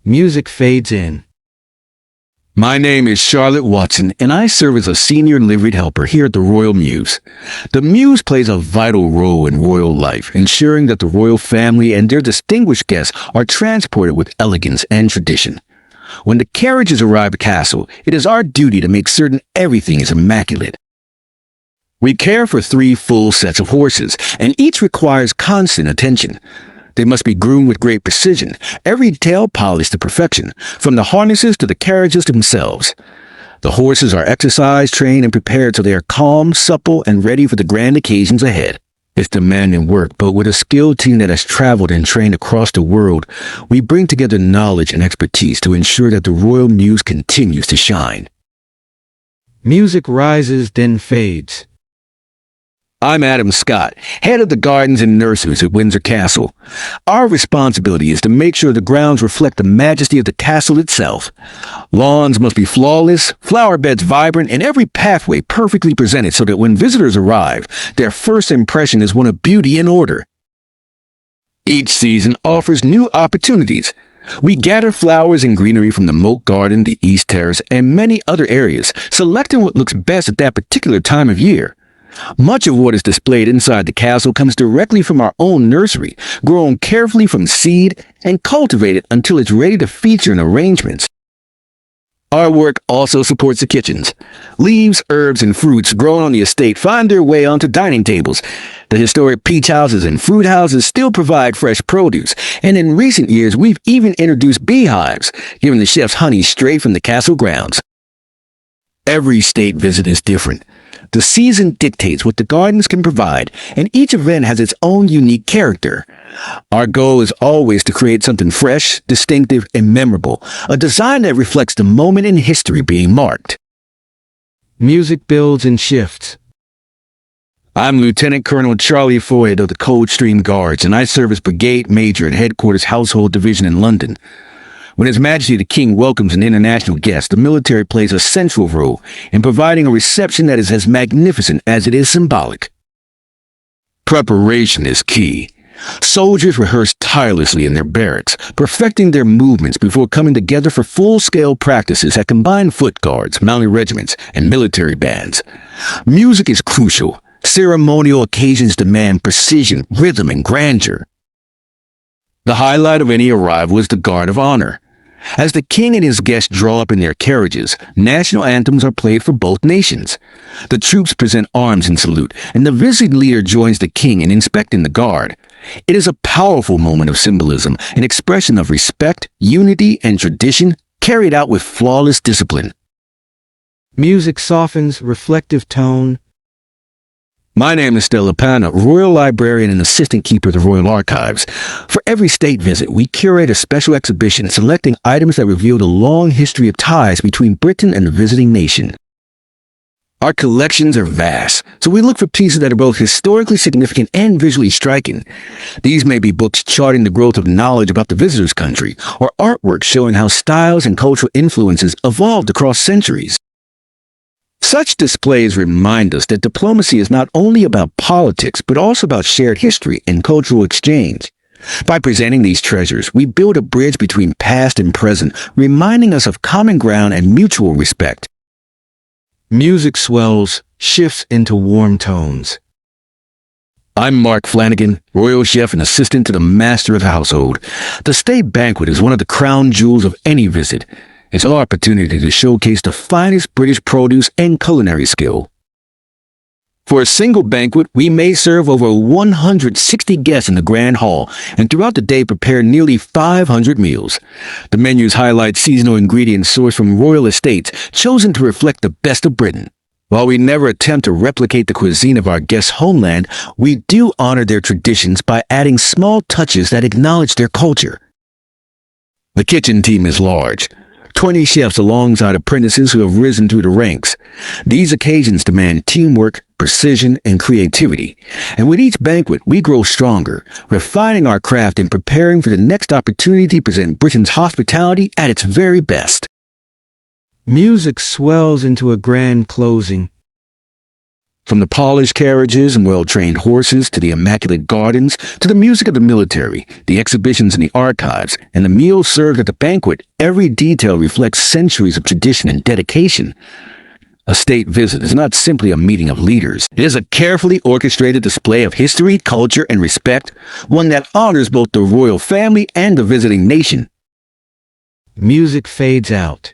Music fades in. My name is Charlotte Watson, and I serve as a senior liveried helper here at the Royal Mews. The Mews plays a vital role in royal life, ensuring that the royal family and their distinguished guests are transported with elegance and tradition. When the carriages arrive at the castle, it is our duty to make certain everything is immaculate. We care for 3 full sets of horses, and each requires constant attention. They must be groomed with great precision, every detail polished to perfection, from the harnesses to the carriages themselves. The horses are exercised, trained, and prepared so they are calm, supple, and ready for the grand occasions ahead. It's demanding work, but with a skilled team that has traveled and trained across the world, we bring together knowledge and expertise to ensure that the Royal Mews continues to shine. Music rises, then fades. I'm Adam Scott, head of the gardens and nurseries at Windsor Castle. Our responsibility is to make sure the grounds reflect the majesty of the castle itself. Lawns must be flawless, flower beds vibrant, and every pathway perfectly presented so that when visitors arrive, their first impression is one of beauty and order. Each season offers new opportunities. We gather flowers and greenery from the Moat Garden, the East Terrace, and many other areas, selecting what looks best at that particular time of year. Much of what is displayed inside the castle comes directly from our own nursery, grown carefully from seed and cultivated until it's ready to feature in arrangements. Our work also supports the kitchens. Leaves, herbs, and fruits grown on the estate find their way onto dining tables. The historic peach houses and fruit houses still provide fresh produce, and in recent years we've even introduced beehives, giving the chefs honey straight from the castle grounds. Every state visit is different. The season dictates what the gardens can provide, and each event has its own unique character. Our goal is always to create something fresh, distinctive, and memorable, a design that reflects the moment in history being marked. Music builds and shifts. I'm Lieutenant Colonel Charlie Foyd of the Coldstream Guards, and I serve as Brigade Major at Headquarters Household Division in London. When His Majesty the King welcomes an international guest, the military plays a central role in providing a reception that is as magnificent as it is symbolic. Preparation is key. Soldiers rehearse tirelessly in their barracks, perfecting their movements before coming together for full-scale practices that combine foot guards, mounted regiments, and military bands. Music is crucial. Ceremonial occasions demand precision, rhythm, and grandeur. The highlight of any arrival is the Guard of Honor. As the king and his guests draw up in their carriages, national anthems are played for both nations. The troops present arms in salute, and the visiting leader joins the king in inspecting the guard. It is a powerful moment of symbolism, an expression of respect, unity, and tradition, carried out with flawless discipline. Music softens, reflective tone. My name is Stella Pana, Royal Librarian and Assistant Keeper of the Royal Archives. For every state visit, we curate a special exhibition selecting items that reveal the long history of ties between Britain and the visiting nation. Our collections are vast, so we look for pieces that are both historically significant and visually striking. These may be books charting the growth of knowledge about the visitor's country, or artwork showing how styles and cultural influences evolved across centuries. Such displays remind us that diplomacy is not only about politics, but also about shared history and cultural exchange. By presenting these treasures, we build a bridge between past and present, reminding us of common ground and mutual respect. Music swells, shifts into warm tones. I'm Mark Flanagan, Royal Chef and Assistant to the Master of the Household. The state banquet is one of the crown jewels of any visit. It's our opportunity to showcase the finest British produce and culinary skill. For a single banquet, we may serve over 160 guests in the Grand Hall, and throughout the day prepare nearly 500 meals. The menus highlight seasonal ingredients sourced from royal estates, chosen to reflect the best of Britain. While we never attempt to replicate the cuisine of our guests' homeland, we do honor their traditions by adding small touches that acknowledge their culture. The kitchen team is large. 20 chefs alongside apprentices who have risen through the ranks. These occasions demand teamwork, precision, and creativity. And with each banquet, we grow stronger, refining our craft and preparing for the next opportunity to present Britain's hospitality at its very best. Music swells into a grand closing. From the polished carriages and well-trained horses to the immaculate gardens to the music of the military, the exhibitions in the archives, and the meals served at the banquet, every detail reflects centuries of tradition and dedication. A state visit is not simply a meeting of leaders. It is a carefully orchestrated display of history, culture, and respect, one that honors both the royal family and the visiting nation. Music fades out.